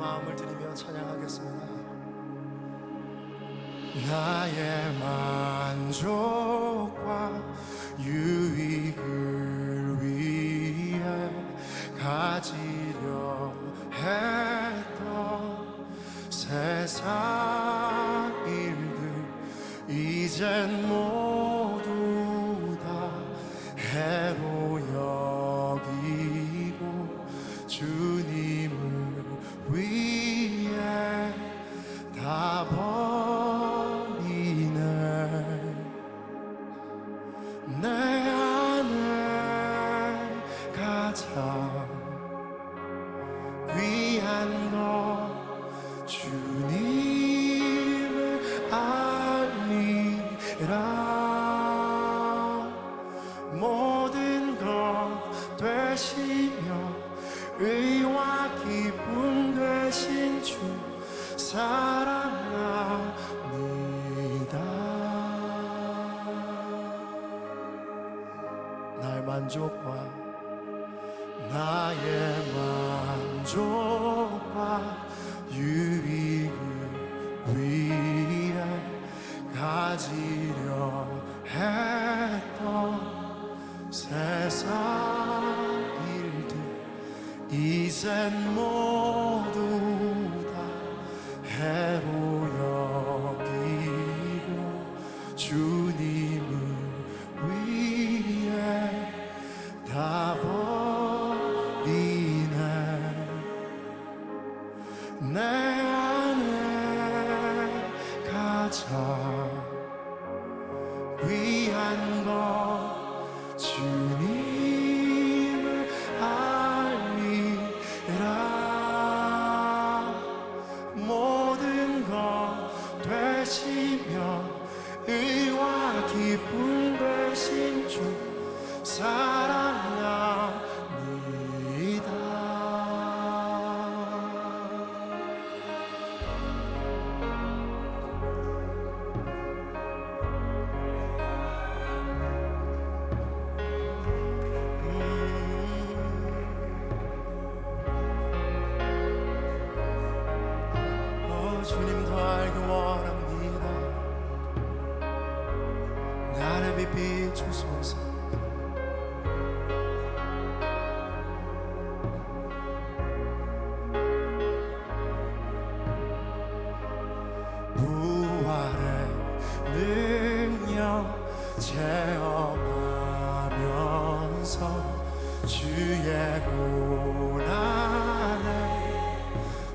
마음을 드리며 찬양하겠습니다. 나의 만족과 유익을 위해 가지려 했던 세상 일들 이젠 모두 다 해로 여기고 주님을 위해 다 버리네. 내 안에 가장 귀한 것 주님을 알리라. 모든 것 되시며 의와 기쁨 되신 주 사랑합니다. 나의 만족과 유익을 위해 가지려 했던 세상 일들 이젠 모두 다 해로 여기고 주님을 위해 다 버리네. 내 안에 가장 귀한 것 주님을 알리라. 모든 것 되시며 의와 기쁨 되신 주 사랑합니다. 주님 더 알기 원합니다. 나를 빛 주소서. 부활의 능력 체험하면서 주의 고난에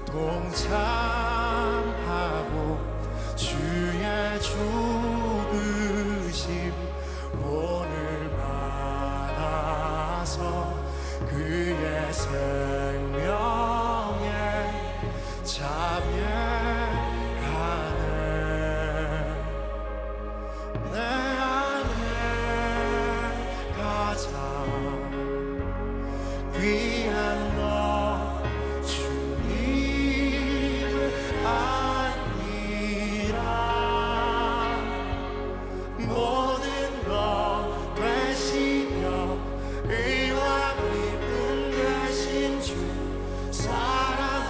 동참하고 주의 죽으심 본을 받아서 그의 생명에 참여하네. 내 안에 가장 귀한 것 주님을 알리라. 모든 것 되시며 의와 기쁨 되신 주 사랑합니다.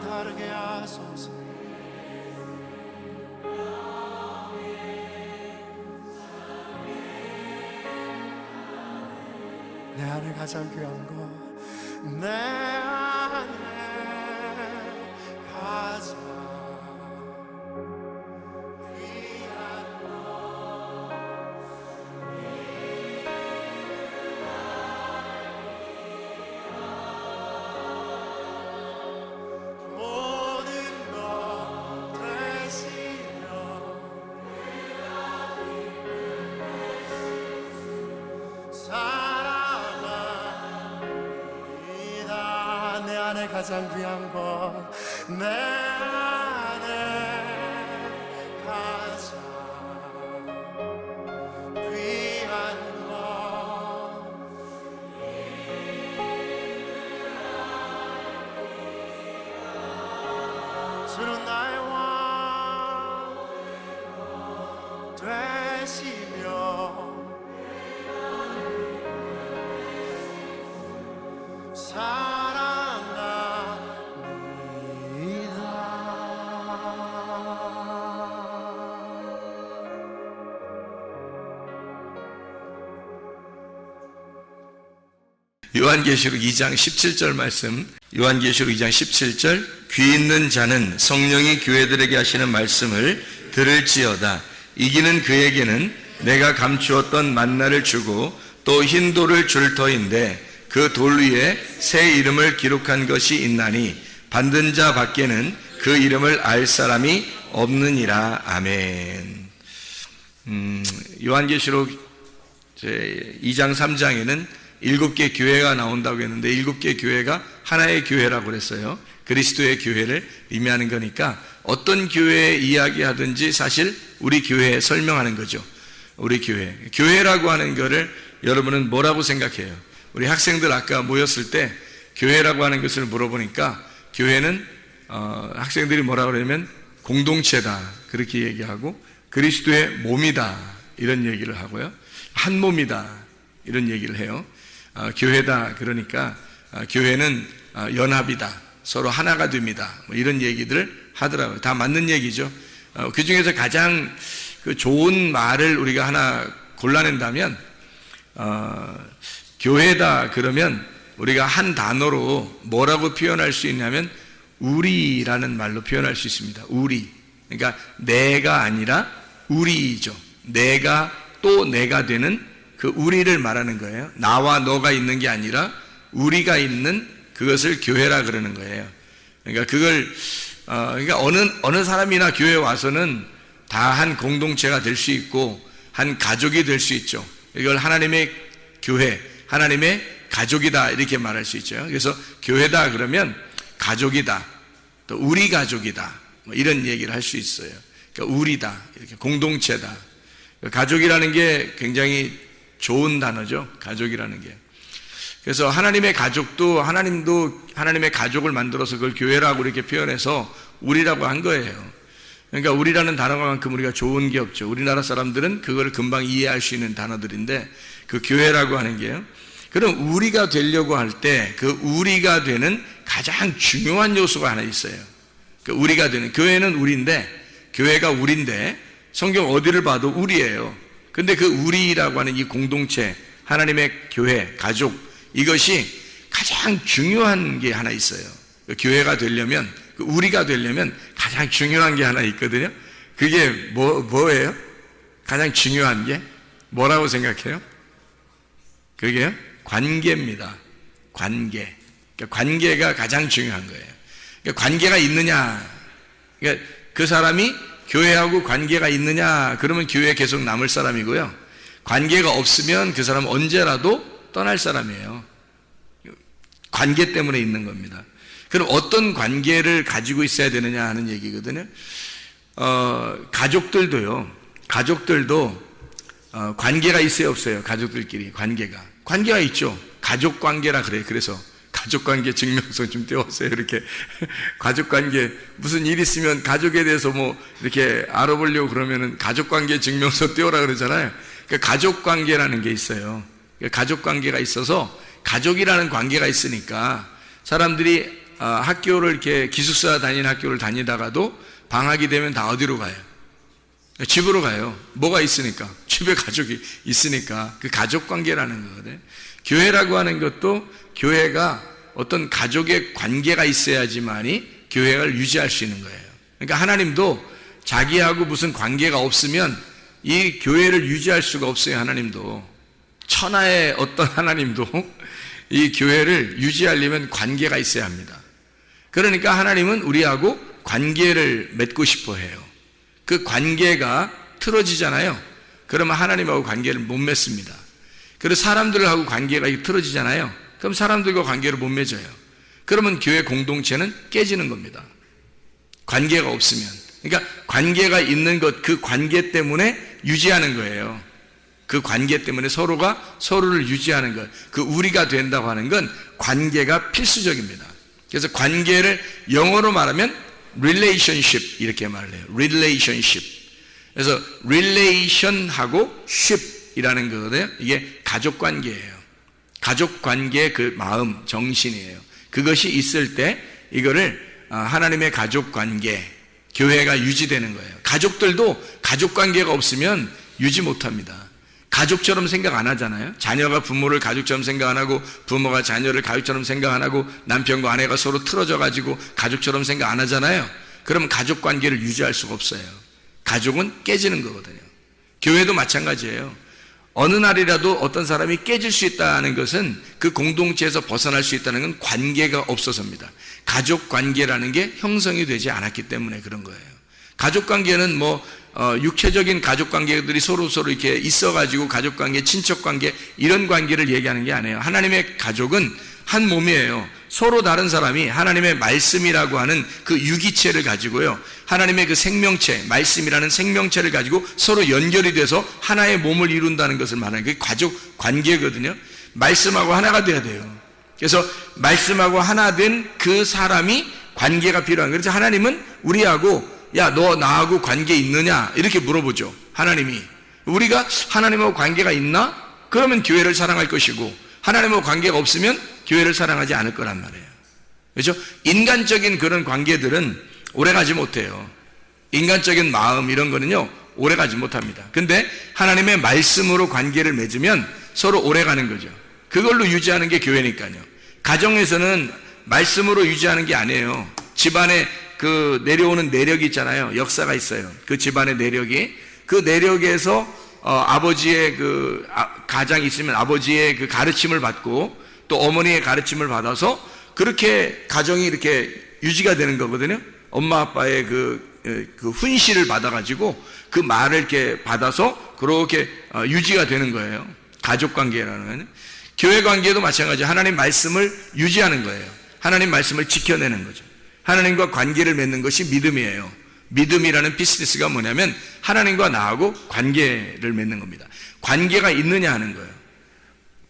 다르게 하소서. 내 안에 가장 귀한 것, 내 안에 가장 귀한 모든 것 되시며 사랑합니다. 내 안에 가장 귀한 것, 내 안에 가장 귀한 것, 주는 나의 왕 되시며 요한계시록 2장 17절 말씀, 요한계시록 2장 17절, 귀 있는 자는 성령이 교회들에게 하시는 말씀을 들을지어다. 이기는 그에게는 내가 감추었던 만나를 주고 또 흰 돌을 줄 터인데 그 돌 위에 새 이름을 기록한 것이 있나니 받는 자 밖에는 그 이름을 알 사람이 없느니라. 아멘. 요한계시록 2장 3장에는 7개 교회가 나온다고 했는데 7개 교회가 하나의 교회라고 그랬어요. 그리스도의 교회를 의미하는 거니까 어떤 교회 이야기하든지 사실 우리 교회에 설명하는 거죠. 우리 교회. 교회라고 하는 거를 여러분은 뭐라고 생각해요? 우리 학생들 아까 모였을 때 교회라고 하는 것을 물어보니까 교회는 학생들이 뭐라고 그러냐면 공동체다 그렇게 얘기하고 그리스도의 몸이다 이런 얘기를 하고요. 한 몸이다 이런 얘기를 해요. 교회다 그러니까 교회는 연합이다 서로 하나가 됩니다 뭐 이런 얘기들을 하더라고요. 다 맞는 얘기죠. 그 중에서 가장 그 좋은 말을 우리가 하나 골라낸다면 교회다 그러면 우리가 한 단어로 뭐라고 표현할 수 있냐면 우리라는 말로 표현할 수 있습니다. 우리. 그러니까 내가 아니라 우리이죠. 내가 또 내가 되는 그 우리를 말하는 거예요. 나와 너가 있는 게 아니라 우리가 있는 그것을 교회라 그러는 거예요. 그러니까 그걸 그러니까 어느 사람이나 교회에 와서는 다 한 공동체가 될 수 있고 한 가족이 될 수 있죠. 이걸 하나님의 교회, 하나님의 가족이다 이렇게 말할 수 있죠. 그래서 교회다 그러면 가족이다, 또 우리 가족이다 뭐 이런 얘기를 할 수 있어요. 그러니까 우리다, 이렇게 공동체다. 가족이라는 게 굉장히 좋은 단어죠. 가족이라는 게. 그래서 하나님의 가족도 하나님도 하나님의 가족을 만들어서 그걸 교회라고 이렇게 표현해서 우리라고 한 거예요. 그러니까 우리라는 단어만큼 우리가 좋은 게 없죠. 우리나라 사람들은 그걸 금방 이해할 수 있는 단어들인데 그 교회라고 하는 게요. 그럼 우리가 되려고 할 때 그 우리가 되는 가장 중요한 요소가 하나 있어요. 그 우리가 되는 교회는 우리인데 교회가 우리인데 성경 어디를 봐도 우리예요. 근데 그 우리라고 하는 이 공동체, 하나님의 교회, 가족, 이것이 가장 중요한 게 하나 있어요. 그 교회가 되려면, 그 우리가 되려면 가장 중요한 게 하나 있거든요. 그게 뭐예요? 가장 중요한 게? 뭐라고 생각해요? 그게 관계입니다. 관계. 그러니까 관계가 가장 중요한 거예요. 그러니까 관계가 있느냐, 그러니까 그 사람이 교회하고 관계가 있느냐 그러면 교회에 계속 남을 사람이고요. 관계가 없으면 그 사람은 언제라도 떠날 사람이에요. 관계 때문에 있는 겁니다. 그럼 어떤 관계를 가지고 있어야 되느냐 하는 얘기거든요. 가족들도 관계가 있어요 없어요? 가족들끼리 관계가 있죠. 가족 관계라 그래요. 그래서 가족관계 증명서 좀 떼었어요. 이렇게 가족관계 무슨 일 있으면 가족에 대해서 뭐 이렇게 알아보려고 그러면은 가족관계 증명서 떼오라 그러잖아요. 그러니까 가족관계라는 게 있어요. 그러니까 가족관계가 있어서 가족이라는 관계가 있으니까 사람들이 학교를 이렇게 기숙사 다니는 학교를 다니다가도 방학이 되면 다 어디로 가요? 집으로 가요. 뭐가 있으니까. 집에 가족이 있으니까. 그 가족 관계라는 거거든요. 교회라고 하는 것도 교회가 어떤 가족의 관계가 있어야지만이 교회를 유지할 수 있는 거예요. 그러니까 하나님도 자기하고 무슨 관계가 없으면 이 교회를 유지할 수가 없어요. 하나님도. 천하의 어떤 하나님도 이 교회를 유지하려면 관계가 있어야 합니다. 그러니까 하나님은 우리하고 관계를 맺고 싶어 해요. 그 관계가 틀어지잖아요. 그러면 하나님하고 관계를 못 맺습니다. 그리고 사람들하고 관계가 틀어지잖아요. 그럼 사람들과 관계를 못 맺어요. 그러면 교회 공동체는 깨지는 겁니다. 관계가 없으면. 그러니까 관계가 있는 것, 그 관계 때문에 유지하는 거예요. 그 관계 때문에 서로가 서로를 유지하는 것, 그 우리가 된다고 하는 건 관계가 필수적입니다. 그래서 관계를 영어로 말하면 relationship 이렇게 말을 해요. relationship. 그래서 relation하고 ship이라는 거거든요. 이게 가족 관계예요. 가족 관계의 그 마음, 정신이에요. 그것이 있을 때 이거를 하나님의 가족 관계, 교회가 유지되는 거예요. 가족들도 가족 관계가 없으면 유지 못합니다. 가족처럼 생각 안 하잖아요. 자녀가 부모를 가족처럼 생각 안 하고 부모가 자녀를 가족처럼 생각 안 하고 남편과 아내가 서로 틀어져 가지고 가족처럼 생각 안 하잖아요. 그러면 가족 관계를 유지할 수가 없어요. 가족은 깨지는 거거든요. 교회도 마찬가지예요. 어느 날이라도 어떤 사람이 깨질 수 있다는 것은 그 공동체에서 벗어날 수 있다는 건 관계가 없어서입니다. 가족 관계라는 게 형성이 되지 않았기 때문에 그런 거예요. 가족 관계는 육체적인 가족 관계들이 서로 이렇게 있어가지고 가족 관계, 친척 관계 이런 관계를 얘기하는 게 아니에요. 하나님의 가족은 한 몸이에요. 서로 다른 사람이 하나님의 말씀이라고 하는 그 유기체를 가지고요. 하나님의 그 생명체, 말씀이라는 생명체를 가지고 서로 연결이 돼서 하나의 몸을 이룬다는 것을 말하는 게 가족 관계거든요. 말씀하고 하나가 돼야 돼요. 그래서 말씀하고 하나 된 그 사람이 관계가 필요한 거예요. 그래서 하나님은 우리하고 야, 너 나하고 관계 있느냐? 이렇게 물어보죠. 하나님이. 우리가 하나님하고 관계가 있나? 그러면 교회를 사랑할 것이고 하나님하고 관계가 없으면 교회를 사랑하지 않을 거란 말이에요. 그렇죠? 인간적인 그런 관계들은 오래가지 못해요. 인간적인 마음 이런 거는요 오래가지 못합니다. 근데 하나님의 말씀으로 관계를 맺으면 서로 오래가는 거죠. 그걸로 유지하는 게 교회니까요. 가정에서는 말씀으로 유지하는 게 아니에요. 집안에 그 내려오는 내력이 있잖아요. 역사가 있어요. 그 집안의 내력이. 그 내력에서 아버지의 그 가장이 있으면 아버지의 그 가르침을 받고 또 어머니의 가르침을 받아서 그렇게 가정이 이렇게 유지가 되는 거거든요. 엄마 아빠의 그 훈시를 받아가지고 그 말을 이렇게 받아서 그렇게 유지가 되는 거예요. 가족 관계라는. 교회 관계도 마찬가지예요. 하나님 말씀을 유지하는 거예요. 하나님 말씀을 지켜내는 거죠. 하나님과 관계를 맺는 것이 믿음이에요. 믿음이라는 비즈니스가 뭐냐면 하나님과 나하고 관계를 맺는 겁니다. 관계가 있느냐 하는 거예요.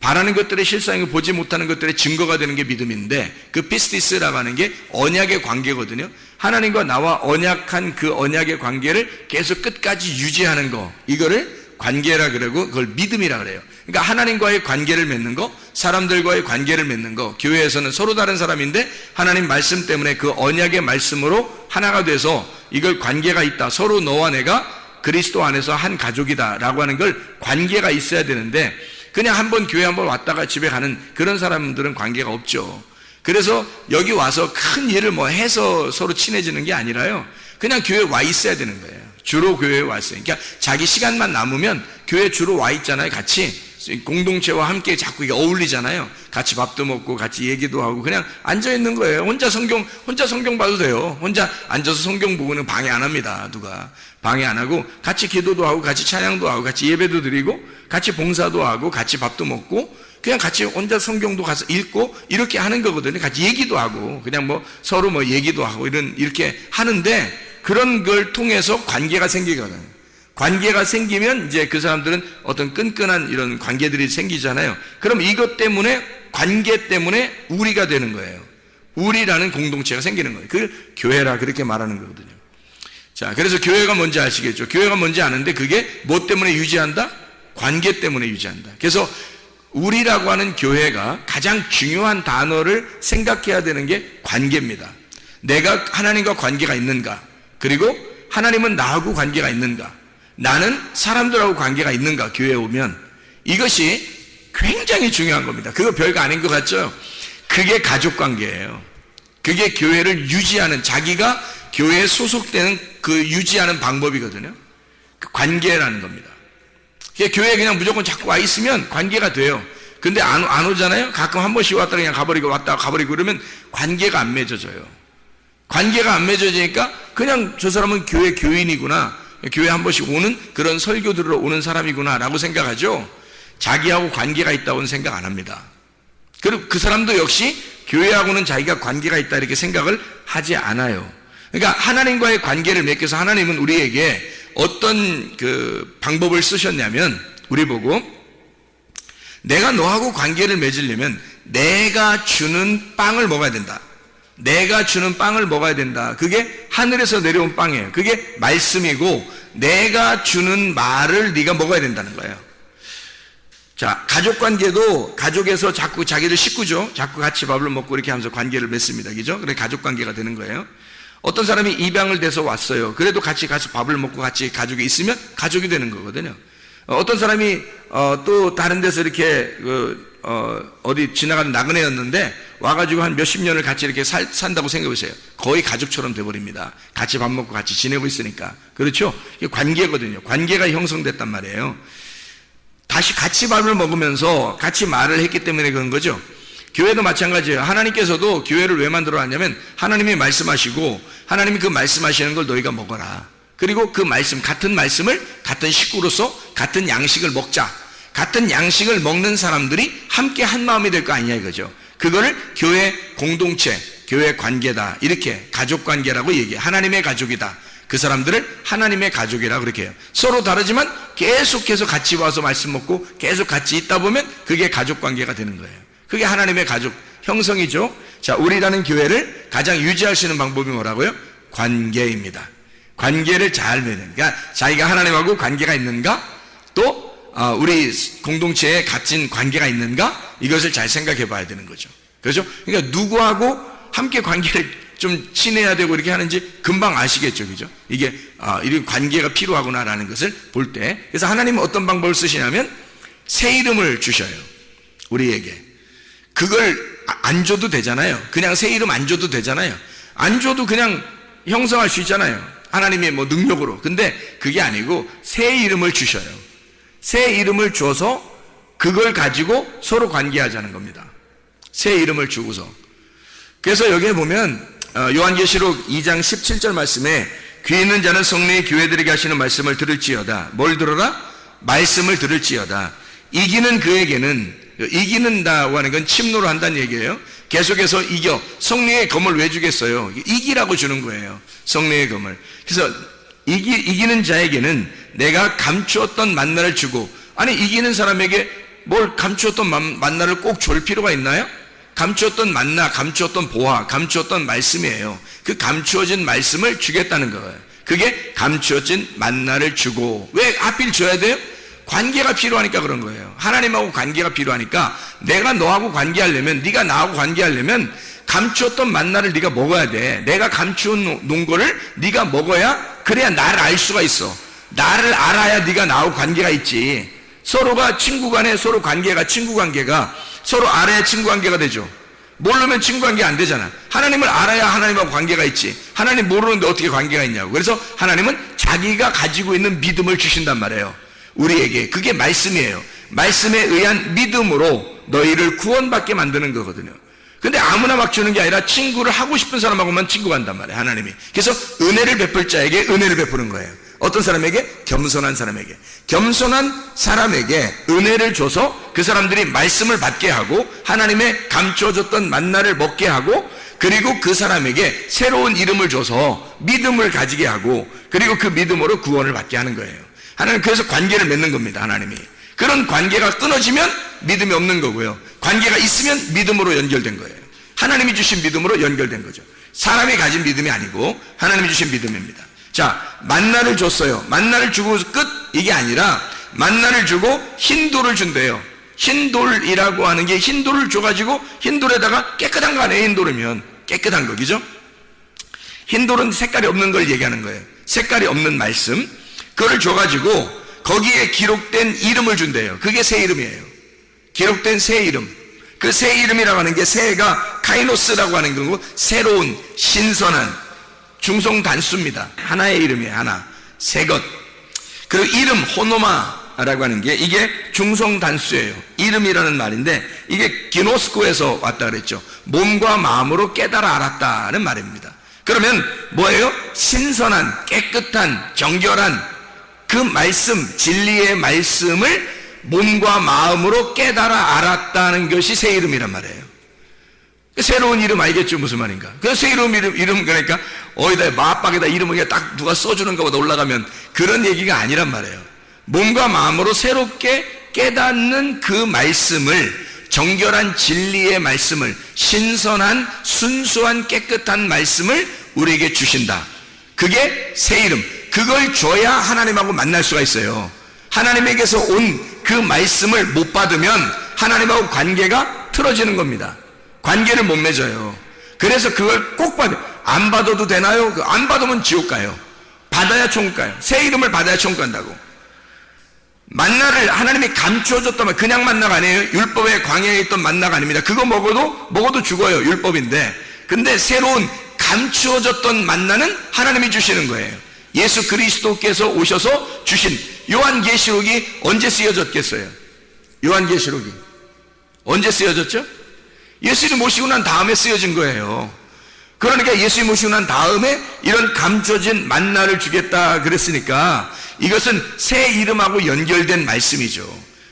바라는 것들의 실상이고 보지 못하는 것들의 증거가 되는 게 믿음인데 그 비즈니스라고 하는 게 언약의 관계거든요. 하나님과 나와 언약한 그 언약의 관계를 계속 끝까지 유지하는 거, 이거를 관계라 그러고 그걸 믿음이라 그래요. 그러니까 하나님과의 관계를 맺는 거, 사람들과의 관계를 맺는 거, 교회에서는 서로 다른 사람인데 하나님 말씀 때문에 그 언약의 말씀으로 하나가 돼서 이걸 관계가 있다. 서로 너와 내가 그리스도 안에서 한 가족이다 라고 하는 걸 관계가 있어야 되는데 그냥 한번 교회 한번 왔다가 집에 가는 그런 사람들은 관계가 없죠. 그래서 여기 와서 큰 일을 해서 서로 친해지는 게 아니라요. 그냥 교회에 와 있어야 되는 거예요. 주로 교회에 와 있어요. 그러니까 자기 시간만 남으면 교회에 주로 와 있잖아요. 같이 공동체와 함께 자꾸 이게 어울리잖아요. 같이 밥도 먹고 같이 얘기도 하고 그냥 앉아 있는 거예요. 혼자 성경 봐도 돼요. 혼자 앉아서 성경 보고는 방해 안 합니다. 누가 방해 안 하고 같이 기도도 하고 같이 찬양도 하고 같이 예배도 드리고 같이 봉사도 하고 같이 밥도 먹고 그냥 같이 혼자 성경도 가서 읽고 이렇게 하는 거거든요. 같이 얘기도 하고 그냥 서로 얘기도 하고 이렇게 하는데 그런 걸 통해서 관계가 생기거든요. 관계가 생기면 이제 그 사람들은 어떤 끈끈한 이런 관계들이 생기잖아요. 그럼 이것 때문에 관계 때문에 우리가 되는 거예요. 우리라는 공동체가 생기는 거예요. 그걸 교회라 그렇게 말하는 거거든요. 자, 그래서 교회가 뭔지 아시겠죠? 교회가 뭔지 아는데 그게 뭐 때문에 유지한다? 관계 때문에 유지한다. 그래서 우리라고 하는 교회가 가장 중요한 단어를 생각해야 되는 게 관계입니다. 내가 하나님과 관계가 있는가, 그리고 하나님은 나하고 관계가 있는가, 나는 사람들하고 관계가 있는가, 교회에 오면 이것이 굉장히 중요한 겁니다. 그거 별거 아닌 것 같죠? 그게 가족 관계예요. 그게 교회를 유지하는, 자기가 교회에 소속되는 그 유지하는 방법이거든요. 그 관계라는 겁니다. 교회에 그냥 무조건 자꾸 와 있으면 관계가 돼요. 근데 안 오잖아요? 가끔 한 번씩 왔다 그냥 가버리고 왔다 가버리고 그러면 관계가 안 맺어져요. 관계가 안 맺어지니까 그냥 저 사람은 교회 교인이구나, 교회 한 번씩 오는 그런 설교 들으러 오는 사람이구나 라고 생각하죠. 자기하고 관계가 있다고는 생각 안 합니다. 그리고 그 사람도 역시 교회하고는 자기가 관계가 있다 이렇게 생각을 하지 않아요. 그러니까 하나님과의 관계를 맺기 위해서 하나님은 우리에게 어떤 그 방법을 쓰셨냐면, 우리 보고 내가 너하고 관계를 맺으려면 내가 주는 빵을 먹어야 된다. 내가 주는 빵을 먹어야 된다. 그게 하늘에서 내려온 빵이에요. 그게 말씀이고 내가 주는 말을 네가 먹어야 된다는 거예요. 자, 가족 관계도 가족에서 자꾸 자기들 식구죠. 자꾸 같이 밥을 먹고 이렇게 하면서 관계를 맺습니다. 그죠? 그래 가족 관계가 되는 거예요. 어떤 사람이 입양을 돼서 왔어요. 그래도 같이 밥을 먹고 같이 가족이 있으면 가족이 되는 거거든요. 어떤 사람이 또 다른 데서 이렇게 어디 지나가는 나그네였는데 와가지고 한 몇십 년을 같이 이렇게 산다고 생각해보세요. 거의 가족처럼 돼버립니다. 같이 밥 먹고 같이 지내고 있으니까. 그렇죠? 이게 관계거든요. 관계가 형성됐단 말이에요. 다시 같이 밥을 먹으면서 같이 말을 했기 때문에 그런 거죠. 교회도 마찬가지예요. 하나님께서도 교회를 왜 만들어 놨냐면 하나님이 말씀하시고 하나님이 그 말씀하시는 걸 너희가 먹어라. 그리고 그 말씀, 같은 말씀을 같은 식구로서 같은 양식을 먹자. 같은 양식을 먹는 사람들이 함께 한 마음이 될 거 아니냐 이거죠. 그거를 교회 공동체, 교회 관계다, 이렇게 가족 관계라고 얘기해요. 하나님의 가족이다. 그 사람들을 하나님의 가족이라 그렇게 해요. 서로 다르지만 계속해서 같이 와서 말씀 먹고 계속 같이 있다 보면 그게 가족 관계가 되는 거예요. 그게 하나님의 가족 형성이죠. 자, 우리라는 교회를 가장 유지할 수 있는 방법이 뭐라고요? 관계입니다. 관계를 잘 맺는, 그러니까 자기가 하나님하고 관계가 있는가, 또 우리 공동체에 갇힌 관계가 있는가, 이것을 잘 생각해 봐야 되는 거죠. 그렇죠? 그러니까 누구하고 함께 관계를 좀 친해야 되고 이렇게 하는지 금방 아시겠죠. 그죠? 이게 이런 관계가 필요하구나라는 것을 볼 때. 그래서 하나님은 어떤 방법을 쓰시냐면 새 이름을 주셔요. 우리에게. 그걸 안 줘도 되잖아요. 그냥 새 이름 안 줘도 되잖아요. 안 줘도 그냥 형성할 수 있잖아요. 하나님의 뭐 능력으로. 근데 그게 아니고 새 이름을 주셔요. 새 이름을 줘서 그걸 가지고 서로 관계하자는 겁니다. 새 이름을 주고서. 그래서 여기에 보면 요한계시록 2장 17절 말씀에 귀 있는 자는 성령의 교회들에게 하시는 말씀을 들을지어다. 뭘 들어라? 말씀을 들을지어다. 이기는 그에게는, 이기는다고 하는 건 침노를 한다는 얘기예요. 계속해서 이겨. 성령의 검을 왜 주겠어요? 이기라고 주는 거예요. 성령의 검을. 그래서 이기는 자에게는 내가 감추었던 만나를 주고, 아니 이기는 사람에게 뭘 감추었던 만나를 꼭 줄 필요가 있나요? 감추었던 만나, 감추었던 보화, 감추었던 말씀이에요. 그 감추어진 말씀을 주겠다는 거예요. 그게 감추어진 만나를 주고. 왜 하필 줘야 돼요? 관계가 필요하니까 그런 거예요. 하나님하고 관계가 필요하니까 내가 너하고 관계하려면, 네가 나하고 관계하려면 감추었던 만나를 네가 먹어야 돼. 내가 감추어놓은 거를 네가 먹어야, 그래야 나를 알 수가 있어. 나를 알아야 네가 나하고 관계가 있지. 서로가 친구 간에 서로 관계가, 친구 관계가 서로 알아야 친구 관계가 되죠. 모르면 친구 관계 안 되잖아. 하나님을 알아야 하나님하고 관계가 있지. 하나님 모르는데 어떻게 관계가 있냐고. 그래서 하나님은 자기가 가지고 있는 믿음을 주신단 말이에요. 우리에게. 그게 말씀이에요. 말씀에 의한 믿음으로 너희를 구원받게 만드는 거거든요. 근데 아무나 막 주는 게 아니라 친구를 하고 싶은 사람하고만 친구가 한단 말이에요. 하나님이. 그래서 은혜를 베풀 자에게 은혜를 베푸는 거예요. 어떤 사람에게? 겸손한 사람에게. 겸손한 사람에게 은혜를 줘서 그 사람들이 말씀을 받게 하고 하나님의 감춰줬던 만나를 먹게 하고, 그리고 그 사람에게 새로운 이름을 줘서 믿음을 가지게 하고, 그리고 그 믿음으로 구원을 받게 하는 거예요. 하나님, 그래서 관계를 맺는 겁니다. 하나님이. 그런 관계가 끊어지면 믿음이 없는 거고요. 관계가 있으면 믿음으로 연결된 거예요. 하나님이 주신 믿음으로 연결된 거죠. 사람이 가진 믿음이 아니고 하나님이 주신 믿음입니다. 자, 만나를 줬어요. 만나를 주고 끝, 이게 아니라 만나를 주고 흰 돌을 준대요. 흰돌이라고 하는 게 흰돌을 줘가지고 흰돌에다가 깨끗한 거 아니에요. 흰돌이면 깨끗한 거, 그죠? 흰돌은 색깔이 없는 걸 얘기하는 거예요. 색깔이 없는 말씀, 그걸 줘가지고 거기에 기록된 이름을 준대요. 그게 새 이름이에요. 기록된 새 이름. 그 새 이름이라고 하는 게, 새가 카이노스라고 하는 거고, 새로운, 신선한, 중성단수입니다. 하나의 이름이에요. 하나, 새 것. 그리고 이름, 호노마라고 하는 게, 이게 중성단수예요. 이름이라는 말인데, 이게 기노스코에서 왔다 그랬죠. 몸과 마음으로 깨달아 알았다는 말입니다. 그러면 뭐예요? 신선한, 깨끗한, 정결한 그 말씀, 진리의 말씀을 몸과 마음으로 깨달아 알았다는 것이 새 이름이란 말이에요. 새로운 이름 알겠죠? 무슨 말인가? 그 새 이름 그러니까 어디다 마박에다 이름을 그냥 딱 누가 써주는 것보다 올라가면 그런 얘기가 아니란 말이에요. 몸과 마음으로 새롭게 깨닫는 그 말씀을, 정결한 진리의 말씀을, 신선한 순수한 깨끗한 말씀을 우리에게 주신다. 그게 새 이름. 그걸 줘야 하나님하고 만날 수가 있어요. 하나님에게서 온 그 말씀을 못 받으면 하나님하고 관계가 틀어지는 겁니다. 관계를 못 맺어요. 그래서 그걸 꼭 받아요. 안 받아도 되나요? 안 받으면 지옥 가요. 받아야 천국 가요. 새 이름을 받아야 천국 간다고. 만나를 하나님이 감추어줬다면 그냥 만나가 아니에요. 율법의 광야에 있던 만나가 아닙니다. 그거 먹어도 죽어요. 율법인데. 근데 새로운 감추어졌던 만나는 하나님이 주시는 거예요. 예수 그리스도께서 오셔서 주신. 요한계시록이 언제 쓰여졌겠어요? 요한계시록이 언제 쓰여졌죠? 예수님 모시고 난 다음에 쓰여진 거예요. 그러니까 예수님 모시고 난 다음에 이런 감춰진 만나를 주겠다 그랬으니까 이것은 새 이름하고 연결된 말씀이죠.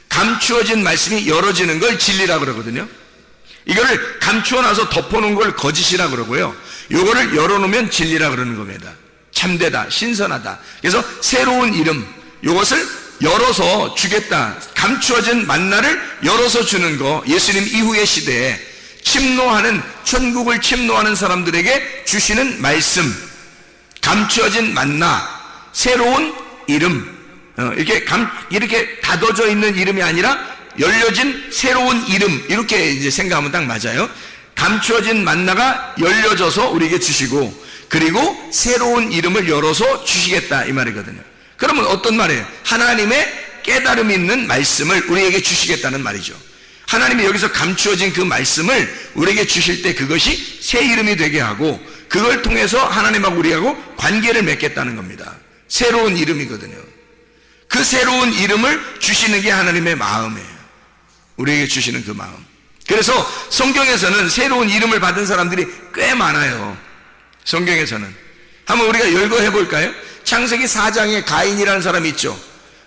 감추어진 말씀이 열어지는 걸 진리라 그러거든요. 이거를 감추어 놔서 덮어놓은 걸 거짓이라 그러고요. 이거를 열어놓으면 진리라 그러는 겁니다. 참되다, 신선하다. 그래서 새로운 이름, 이것을 열어서 주겠다. 감추어진 만나를 열어서 주는 거. 예수님 이후의 시대에 침노하는, 천국을 침노하는 사람들에게 주시는 말씀, 감추어진 만나, 새로운 이름, 이렇게 닫아져 있는 이름이 아니라 열려진 새로운 이름, 이렇게 이제 생각하면 딱 맞아요. 감추어진 만나가 열려져서 우리에게 주시고, 그리고 새로운 이름을 열어서 주시겠다 이 말이거든요. 그러면 어떤 말이에요? 하나님의 깨달음 있는 말씀을 우리에게 주시겠다는 말이죠. 하나님이 여기서 감추어진 그 말씀을 우리에게 주실 때 그것이 새 이름이 되게 하고, 그걸 통해서 하나님하고 우리하고 관계를 맺겠다는 겁니다. 새로운 이름이거든요. 그 새로운 이름을 주시는 게 하나님의 마음이에요. 우리에게 주시는 그 마음. 그래서 성경에서는 새로운 이름을 받은 사람들이 꽤 많아요. 성경에서는. 한번 우리가 열거해 볼까요? 창세기 4장에 가인이라는 사람이 있죠.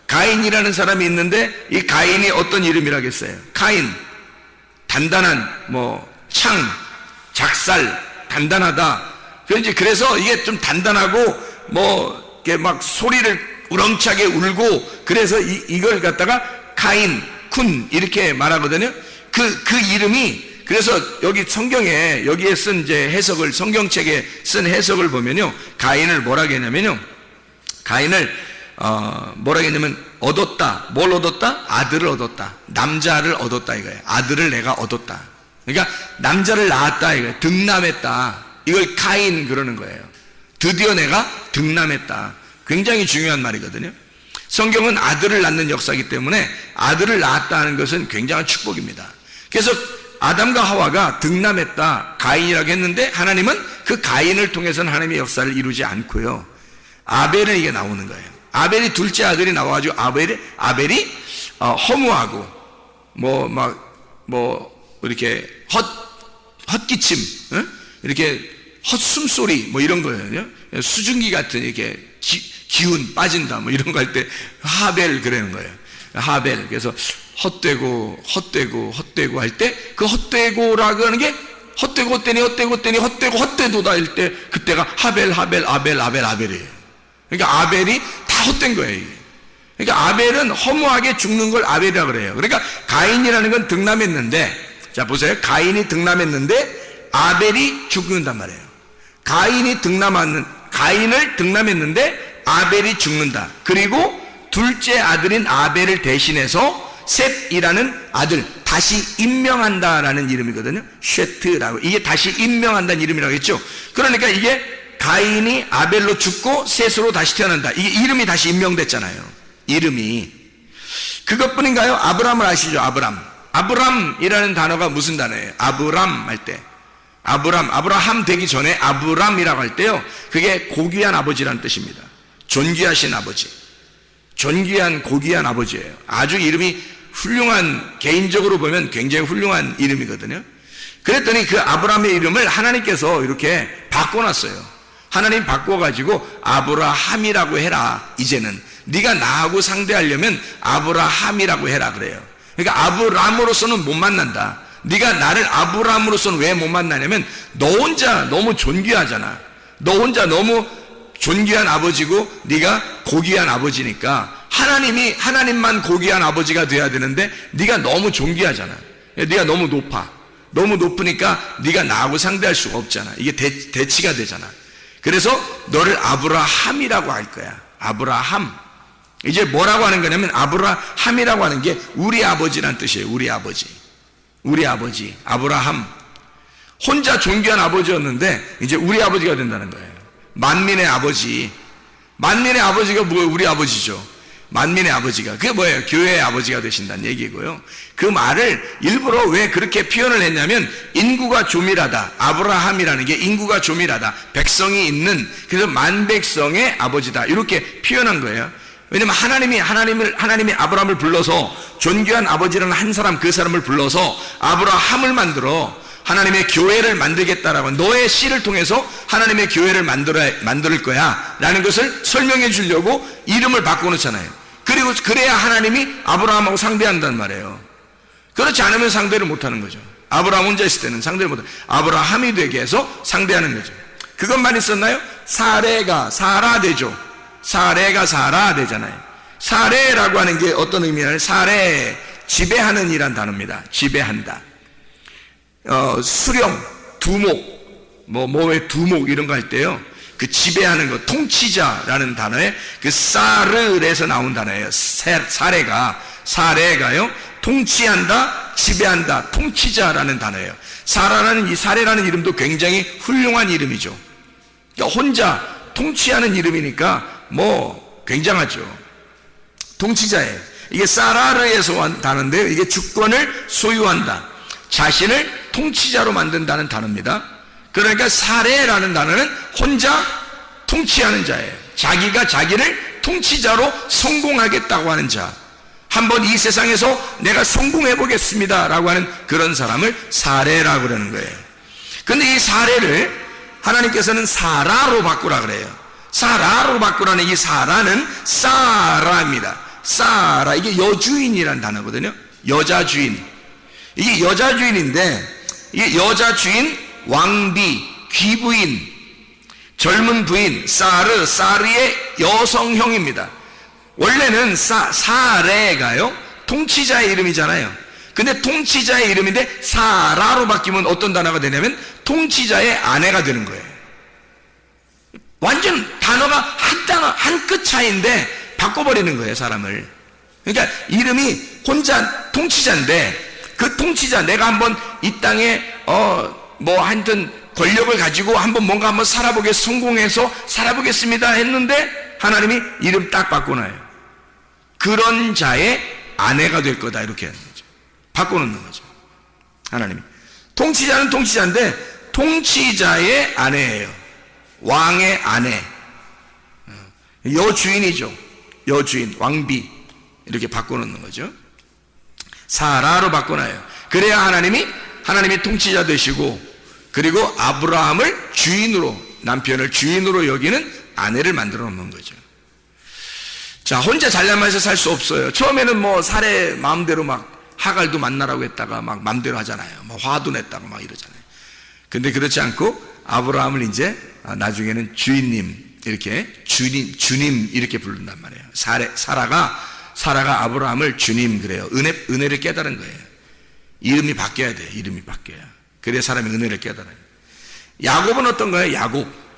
가인이라는 사람이 있는데 이 가인이 어떤 이름이라겠어요? 카인, 단단한, 창, 작살, 단단하다. 그래서 이게 좀 단단하고 이렇게 막 소리를 우렁차게 울고, 그래서 이걸 갖다가 카인, 쿤 이렇게 말하거든요. 그 이름이, 그래서 여기 성경에 여기에 쓴 이제 해석을, 성경책에 쓴 해석을 보면요, 가인을 뭐라 했냐면요, 가인을 뭐라 했냐면 얻었다. 뭘 얻었다? 아들을 얻었다. 남자를 얻었다 이거예요. 아들을 내가 얻었다. 그러니까 남자를 낳았다 이거예요. 득남했다. 이걸 가인 그러는 거예요. 드디어 내가 득남했다. 굉장히 중요한 말이거든요. 성경은 아들을 낳는 역사이기 때문에 아들을 낳았다 하는 것은 굉장한 축복입니다. 그래서 아담과 하와가 득남했다, 가인이라고 했는데 하나님은 그 가인을 통해서는 하나님의 역사를 이루지 않고요, 아벨을 이게 나오는 거예요. 아벨이 둘째 아들이 나와가지고 아벨이 허무하고 이렇게 헛기침, 이렇게 헛숨소리 이런 거예요. 수증기 같은 이렇게 기운 빠진다 이런 거 할 때 하벨 그러는 거예요. 하벨. 그래서 헛되고 할 때 그 헛되고라고 하는 게 헛되도다 할 때 그때가 아벨이에요. 그러니까 아벨이 다 헛된 거예요. 이게. 그러니까 아벨은 허무하게 죽는 걸 아벨이라고 그래요. 그러니까 가인이라는 건 득남했는데, 자 보세요. 가인이 득남했는데 아벨이 죽는단 말이에요. 가인을 득남했는데 아벨이 죽는다. 그리고 둘째 아들인 아벨을 대신해서 셋이라는 아들 다시 임명한다라는 이름이거든요. 쉐트라고. 이게 다시 임명한다는 이름이라고 했죠. 그러니까 이게 가인이 아벨로 죽고 셋으로 다시 태어난다. 이게 이름이 다시 임명됐잖아요. 이름이. 그것뿐인가요? 아브람을 아시죠? 아브람이라는 단어가 무슨 단어예요? 아브람 할 때, 아브라함 되기 전에 아브람이라고 할 때요, 그게 고귀한 아버지라는 뜻입니다. 존귀하신 아버지, 존귀한 고귀한 아버지예요. 아주 이름이 훌륭한, 개인적으로 보면 굉장히 훌륭한 이름이거든요. 그랬더니 그 아브람의 이름을 하나님께서 이렇게 바꿔놨어요. 하나님 바꿔가지고 아브라함이라고 해라. 이제는 네가 나하고 상대하려면 아브라함이라고 해라 그래요. 그러니까 아브람으로서는 못 만난다. 네가 나를 아브람으로서는 왜 못 만나냐면 너 혼자 너무 존귀하잖아. 너 혼자 너무 존귀한 아버지고 네가 고귀한 아버지니까 하나님만 고귀한 아버지가 돼야 되는데 네가 너무 존귀하잖아. 네가 너무 높아. 너무 높으니까 네가 나하고 상대할 수가 없잖아. 이게 대치가 되잖아. 그래서 너를 아브라함이라고 할 거야. 아브라함. 이제 뭐라고 하는 거냐면 아브라함이라고 하는 게 우리 아버지란 뜻이에요. 우리 아버지. 우리 아버지. 아브라함. 혼자 존귀한 아버지였는데 이제 우리 아버지가 된다는 거예요. 만민의 아버지. 만민의 아버지가 뭐예요? 우리 아버지죠. 만민의 아버지가. 그게 뭐예요? 교회의 아버지가 되신다는 얘기고요. 그 말을 일부러 왜 그렇게 표현을 했냐면 인구가 조밀하다. 아브라함이라는 게 인구가 조밀하다. 백성이 있는, 그래서 만백성의 아버지다. 이렇게 표현한 거예요. 왜냐면 하나님이 아브라함을 불러서 존귀한 아버지라는 한 사람, 그 사람을 불러서 아브라함을 만들어 하나님의 교회를 만들겠다라고, 너의 씨를 통해서 하나님의 교회를 만들 거야 라는 것을 설명해 주려고 이름을 바꿔놓잖아요. 그리고 그래야 하나님이 아브라함하고 상대한단 말이에요. 그렇지 않으면 상대를 못하는 거죠. 아브라함 혼자 있을 때는 상대를 못하는, 아브라함이 되게 해서 상대하는 거죠. 그것만 있었나요? 사레가 사라 되죠. 사레가 사라 되잖아요. 사레라고 하는 게 어떤 의미냐면 사레, 지배하는 이란 단어입니다. 지배한다. 수령, 두목, 왜 두목 이런 거 할 때요, 그 지배하는 거, 통치자라는 단어에 그 사르에서 나온 단어예요. 사레가요, 통치한다, 지배한다, 통치자라는 단어예요. 사레라는 이름도 굉장히 훌륭한 이름이죠. 그러니까 혼자 통치하는 이름이니까 굉장하죠. 통치자예요. 이게 사라르에서 온 단어인데요, 이게 주권을 소유한다, 자신을 통치자로 만든다는 단어입니다. 그러니까 사레라는 단어는 혼자 통치하는 자예요. 자기가 자기를 통치자로 성공하겠다고 하는 자, 한번 이 세상에서 내가 성공해 보겠습니다 라고 하는 그런 사람을 사레라고 그러는 거예요. 근데 이 사레를 하나님께서는 사라로 바꾸라 그래요. 사라로 바꾸라는 이 사라는 사라입니다. 사라, 이게 여주인이라는 단어거든요. 여자 주인. 이게 여자 주인인데, 이게 여자 주인, 왕비, 귀부인, 젊은 부인, 사르의 여성형입니다. 원래는 사레가요, 통치자의 이름이잖아요. 근데 통치자의 이름인데 사라로 바뀌면 어떤 단어가 되냐면 통치자의 아내가 되는 거예요. 완전 단어가 한 끗 차이인데 바꿔버리는 거예요, 사람을. 그러니까 이름이 혼자 통치자인데, 그 통치자, 내가 한번 이 땅에 하여튼 권력을 가지고 뭔가 한번 성공해서 살아보겠습니다 했는데 하나님이 이름 딱 바꿔놔요. 그런 자의 아내가 될 거다, 이렇게 하는 거죠. 바꿔놓는 거죠, 하나님이. 통치자는 통치자인데 통치자의 아내예요. 왕의 아내, 여주인이죠. 여주인, 왕비, 이렇게 바꿔놓는 거죠. 사라로 바꿔놔요. 그래야 하나님이 통치자 되시고, 그리고 아브라함을 주인으로, 남편을 주인으로 여기는 아내를 만들어 놓는 거죠. 자, 혼자 잘나면서 살 수 없어요. 처음에는 사레 마음대로 하갈도 만나라고 했다가 마음대로 하잖아요. 화도 냈다고 이러잖아요. 근데 그렇지 않고 아브라함을 이제 나중에는 주인님, 이렇게 주님 이렇게 부른단 말이에요. 사라가 아브라함을 주님 그래요. 은혜를 깨달은 거예요. 이름이 바뀌어야 돼요. 이름이 바뀌어야. 그래야 사람이 은혜를 깨달아요. 야곱은 어떤 거예요?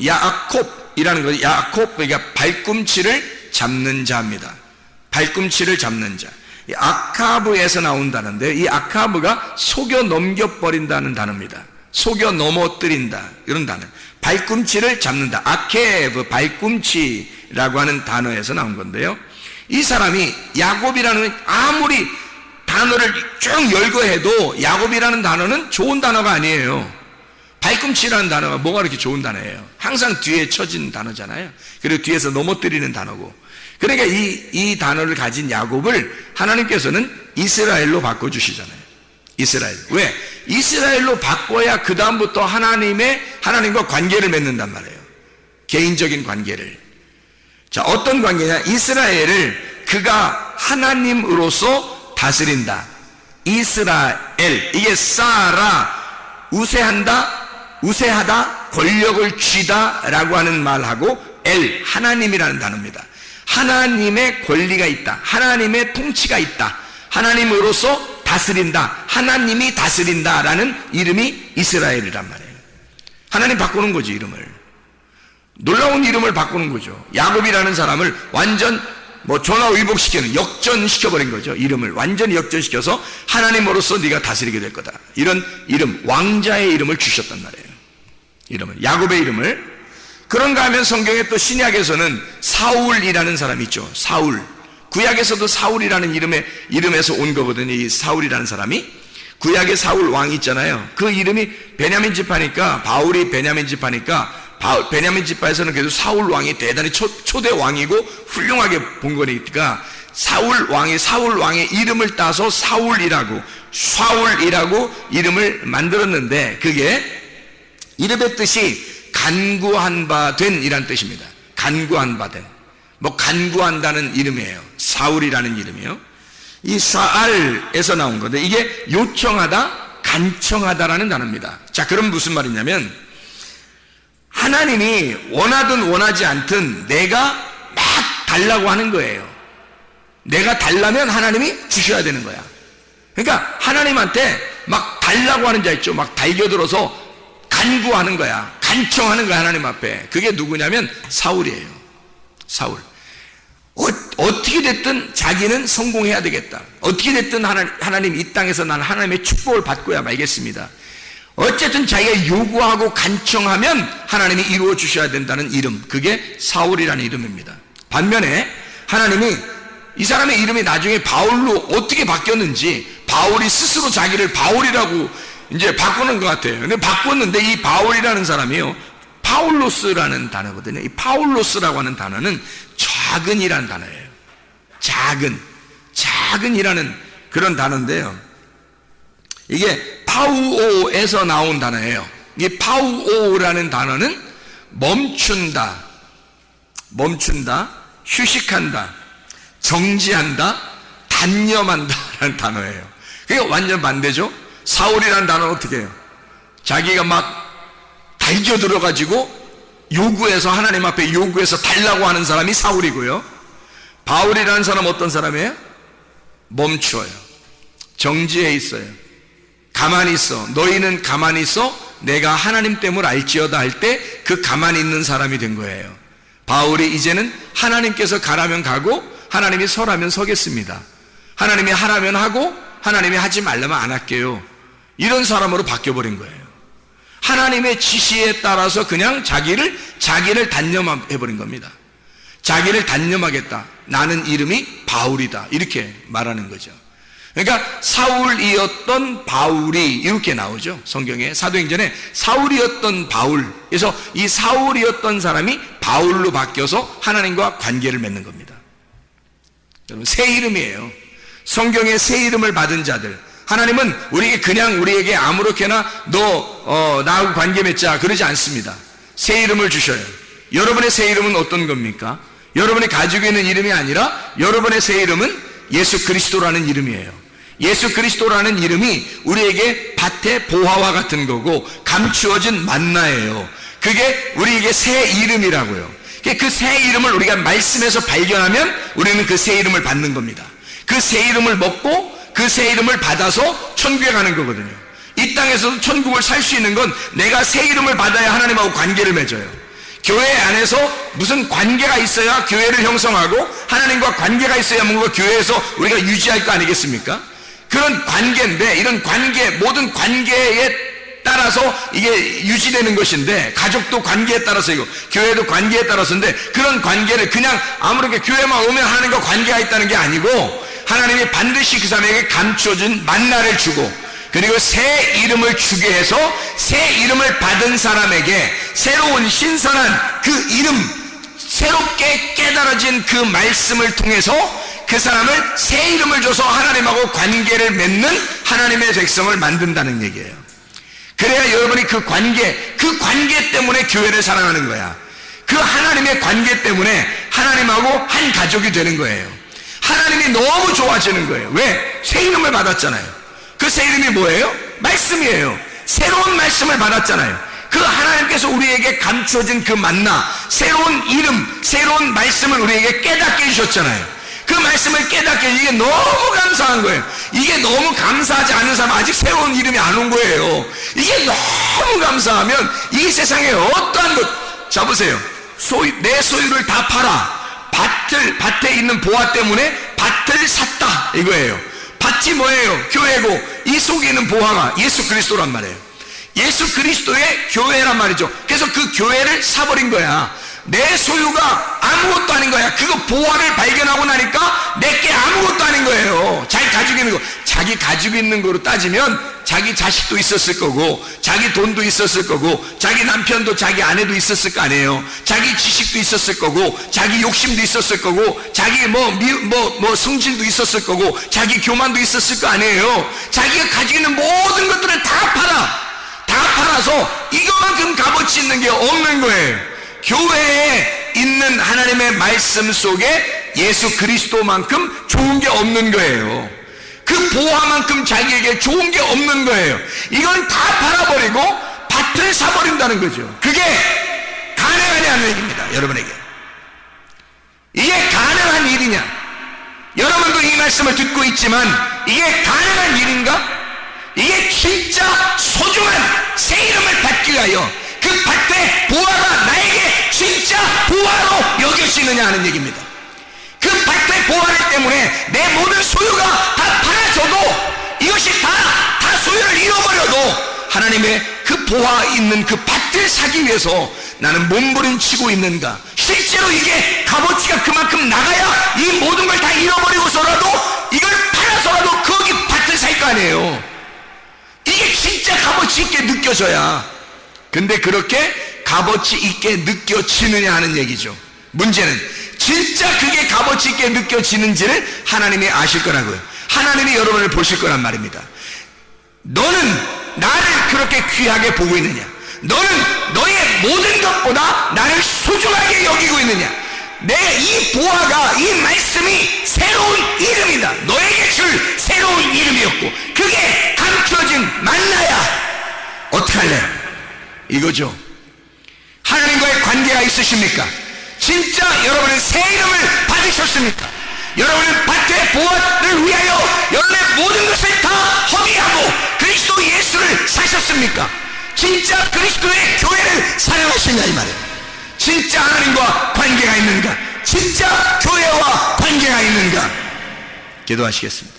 야곱이라는 거예요. 야곱, 그러니까 발꿈치를 잡는 자입니다. 발꿈치를 잡는 자. 이 아카브에서 나온 단어인데, 이 아카브가 속여 넘겨버린다는 단어입니다. 속여 넘어뜨린다, 이런 단어. 발꿈치를 잡는다. 아케브, 발꿈치라고 하는 단어에서 나온 건데요. 이 사람이 야곱이라는, 아무리 단어를 쭉 열거해도 야곱이라는 단어는 좋은 단어가 아니에요. 발꿈치라는 단어가 뭐가 그렇게 좋은 단어예요? 항상 뒤에 쳐진 단어잖아요. 그리고 뒤에서 넘어뜨리는 단어고. 그러니까 이 단어를 가진 야곱을 하나님께서는 이스라엘로 바꿔주시잖아요. 이스라엘. 왜? 이스라엘로 바꿔야 그 다음부터 하나님과 관계를 맺는단 말이에요. 개인적인 관계를. 자, 어떤 관계냐? 이스라엘을 그가 하나님으로서 다스린다. 이스라엘. 이게 사라, 우세하다, 권력을 쥐다 라고 하는 말하고 엘, 하나님이라는 단어입니다. 하나님의 권리가 있다. 하나님의 통치가 있다. 하나님으로서 다스린다. 하나님이 다스린다 라는 이름이 이스라엘이란 말이에요. 하나님 바꾸는 거지, 이름을. 놀라운 이름을 바꾸는 거죠. 야곱이라는 사람을 완전 전화위복시키는, 역전시켜버린 거죠. 이름을 완전히 역전시켜서 하나님으로서 네가 다스리게 될 거다. 이런 이름, 왕자의 이름을 주셨단 말이에요. 이름을, 야곱의 이름을. 그런가 하면 성경에 또 신약에서는 사울이라는 사람이 있죠. 사울. 구약에서도 사울이라는 이름에서 온 거거든요. 이 사울이라는 사람이. 구약의 사울 왕이 있잖아요. 그 이름이 베냐민 지파니까, 바울이 베냐민 지파니까, 베냐민 지파에서는 그래도 사울 왕이 대단히 초대 왕이고 훌륭하게 본 거니까 사울 왕의 이름을 따서 사울이라고 이름을 만들었는데, 그게 이름의 뜻이 간구한 바 된 이란 뜻입니다. 간구한 바 된. 간구한다는 이름이에요. 사울이라는 이름이요. 이 사알에서 나온 건데, 이게 요청하다, 간청하다라는 단어입니다. 자, 그럼 무슨 말이냐면, 하나님이 원하든 원하지 않든 내가 막 달라고 하는 거예요. 내가 달라면 하나님이 주셔야 되는 거야. 그러니까 하나님한테 막 달라고 하는 자 있죠. 막 달겨들어서 간구하는 거야. 간청하는 거야, 하나님 앞에. 그게 누구냐면 사울이에요. 사울. 어떻게 됐든 자기는 성공해야 되겠다. 어떻게 됐든 하나님 이 땅에서 난 하나님의 축복을 받고야 말겠습니다. 어쨌든 자기가 요구하고 간청하면 하나님이 이루어 주셔야 된다는 이름, 그게 사울이라는 이름입니다. 반면에 하나님이 이 사람의 이름이 나중에 바울로 어떻게 바뀌었는지, 바울이 스스로 자기를 바울이라고 이제 바꾸는 것 같아요. 근데 바꿨는데 이 바울이라는 사람이요, 파울로스라는 단어거든요. 이 파울로스라고 하는 단어는 작은이라는 단어예요. 작은이라는 그런 단어인데요. 이게 파우오에서 나온 단어예요. 이 파우오라는 단어는 멈춘다, 휴식한다, 정지한다, 단념한다라는 단어예요. 그게 완전 반대죠. 사울이라는 단어는 어떻게 해요? 자기가 막 달겨들어가지고 요구해서, 하나님 앞에 요구해서 달라고 하는 사람이 사울이고요. 바울이라는 사람은 어떤 사람이에요? 멈춰요. 정지해 있어요. 가만히 있어. 너희는 가만히 있어. 내가 하나님 됨을 알지어다 할 때 그 가만히 있는 사람이 된 거예요. 바울이 이제는 하나님께서 가라면 가고 하나님이 서라면 서겠습니다. 하나님이 하라면 하고 하나님이 하지 말라면 안 할게요. 이런 사람으로 바뀌어버린 거예요. 하나님의 지시에 따라서 그냥 자기를 단념해버린 겁니다. 자기를 단념하겠다. 나는 이름이 바울이다. 이렇게 말하는 거죠. 그러니까 사울이었던 바울이 이렇게 나오죠. 성경에 사도행전에 사울이었던 바울. 그래서 이 사울이었던 사람이 바울로 바뀌어서 하나님과 관계를 맺는 겁니다. 여러분, 새 이름이에요. 성경에 새 이름을 받은 자들, 하나님은 우리에게 아무렇게나 나하고 관계 맺자 그러지 않습니다. 새 이름을 주셔요. 여러분의 새 이름은 어떤 겁니까? 여러분이 가지고 있는 이름이 아니라 여러분의 새 이름은 예수 그리스도라는 이름이에요. 예수 그리스도라는 이름이 우리에게 밭의 보화와 같은 거고 감추어진 만나예요. 그게 우리에게 새 이름이라고요. 그 새 이름을 우리가 말씀에서 발견하면 우리는 그 새 이름을 받는 겁니다. 그 새 이름을 먹고 그 새 이름을 받아서 천국에 가는 거거든요. 이 땅에서도 천국을 살 수 있는 건 내가 새 이름을 받아야 하나님하고 관계를 맺어요. 교회 안에서 무슨 관계가 있어야 교회를 형성하고 하나님과 관계가 있어야 뭔가 교회에서 우리가 유지할 거 아니겠습니까? 그런 관계인데 이런 관계, 모든 관계에 따라서 이게 유지되는 것인데 가족도 관계에 따라서이고 교회도 관계에 따라서인데 그런 관계를 그냥 아무렇게 교회만 오면 하나님과 관계가 있다는 게 아니고 하나님이 반드시 그 사람에게 감춰준 만나를 주고 그리고 새 이름을 주게 해서 새 이름을 받은 사람에게 새로운 신선한 그 이름, 새롭게 깨달아진 그 말씀을 통해서 그 사람을 새 이름을 줘서 하나님하고 관계를 맺는 하나님의 백성을 만든다는 얘기예요. 그래야 여러분이 그 관계 때문에 교회를 사랑하는 거야. 그 하나님의 관계 때문에 하나님하고 한 가족이 되는 거예요. 하나님이 너무 좋아지는 거예요. 왜? 새 이름을 받았잖아요. 그 새 이름이 뭐예요? 말씀이에요. 새로운 말씀을 받았잖아요. 그 하나님께서 우리에게 감춰진 그 만나, 새로운 이름, 새로운 말씀을 우리에게 깨닫게 해주셨잖아요. 그 말씀을 깨닫게 이게 너무 감사한 거예요. 이게 너무 감사하지 않은 사람 아직 새로운 이름이 안 온 거예요. 이게 너무 감사하면 이 세상에 어떠한 것, 자 보세요. 내 소유를 다 팔아. 밭에 있는 보화 때문에 밭을 샀다 이거예요. 밭이 뭐예요? 교회고 이 속에 있는 보화가 예수 그리스도란 말이에요. 예수 그리스도의 교회란 말이죠. 그래서 그 교회를 사버린 거야. 내 소유가 아무것도 아닌 거야. 그거 보화를 발견하고 나니까 내게 아무것도 아닌 거예요. 자기 가지고 있는 거. 자기 가지고 있는 거로 따지면 자기 자식도 있었을 거고 자기 돈도 있었을 거고 자기 남편도 자기 아내도 있었을 거 아니에요. 자기 지식도 있었을 거고 자기 욕심도 있었을 거고 자기 성질도 있었을 거고 자기 교만도 있었을 거 아니에요. 자기가 가지고 있는 모든 것들을 다 팔아서 이거만큼 값어치 있는 게 없는 거예요. 교회에 있는 하나님의 말씀 속에 예수 그리스도만큼 좋은 게 없는 거예요. 그 보화만큼 자기에게 좋은 게 없는 거예요. 이건 다 팔아버리고 밭을 사버린다는 거죠. 그게 가능하냐는 얘기입니다. 여러분에게 이게 가능한 일이냐? 여러분도 이 말씀을 듣고 있지만 이게 가능한 일인가? 이게 진짜 소중한 새 이름을 받기 위하여 그 밭의 보화가 나에게 진짜 보화로 여겨지느냐 하는 얘기입니다. 그 밭의 보화를 때문에 내 모든 소유가 다 팔아져도 이것이 다 소유를 잃어버려도 하나님의 그 보화 있는 그 밭을 사기 위해서 나는 몸부림치고 있는가? 실제로 이게 값어치가 그만큼 나가야 이 모든 걸 다 잃어버리고서라도 이걸 팔아서라도 거기 밭을 살 거 아니에요. 이게 진짜 값어치 있게 느껴져야. 근데 그렇게 값어치 있게 느껴지느냐 하는 얘기죠. 문제는 진짜 그게 값어치 있게 느껴지는지를 하나님이 아실 거라고요. 하나님이 여러분을 보실 거란 말입니다. 너는 나를 그렇게 귀하게 보고 있느냐? 너는 너의 모든 것보다 나를 소중하게 여기고 있느냐? 내 이 보화가, 이 말씀이 새로운 이름이다. 너에게 줄 새로운 이름이었고 그게 감춰진 만나야. 어떻게 할래? 이거죠. 하나님과의 관계가 있으십니까? 진짜 여러분은 새 이름을 받으셨습니까? 여러분은 밭의 보화를 위하여 여러분의 모든 것을 다 허비하고 그리스도 예수를 사셨습니까? 진짜 그리스도의 교회를 사랑하시냐 이 말이에요. 진짜 하나님과 관계가 있는가? 진짜 교회와 관계가 있는가? 기도하시겠습니다.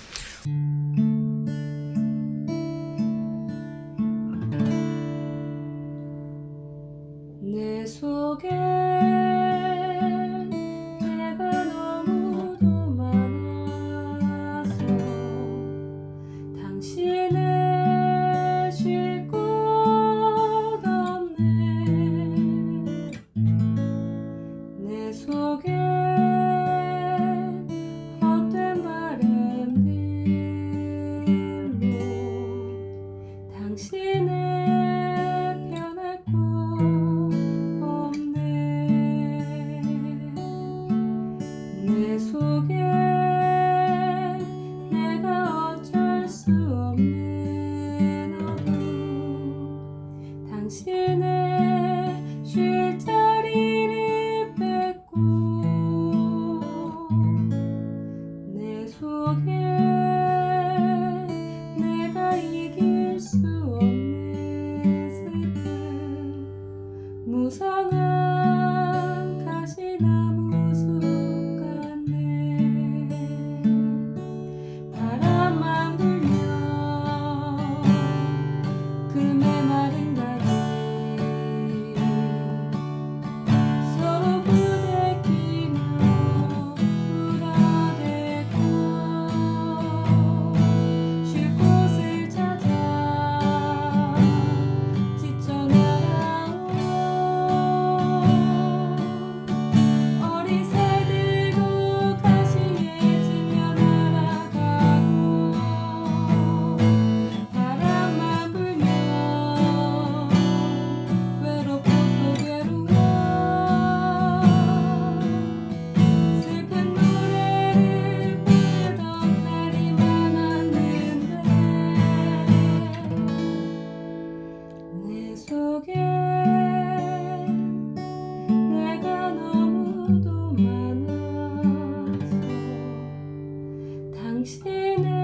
내 속에 내가 너무도 많아서 당신을 쉴 곳 없네. 내 속에 헛된 바램들 속에 내가 너무도 많아서 당신은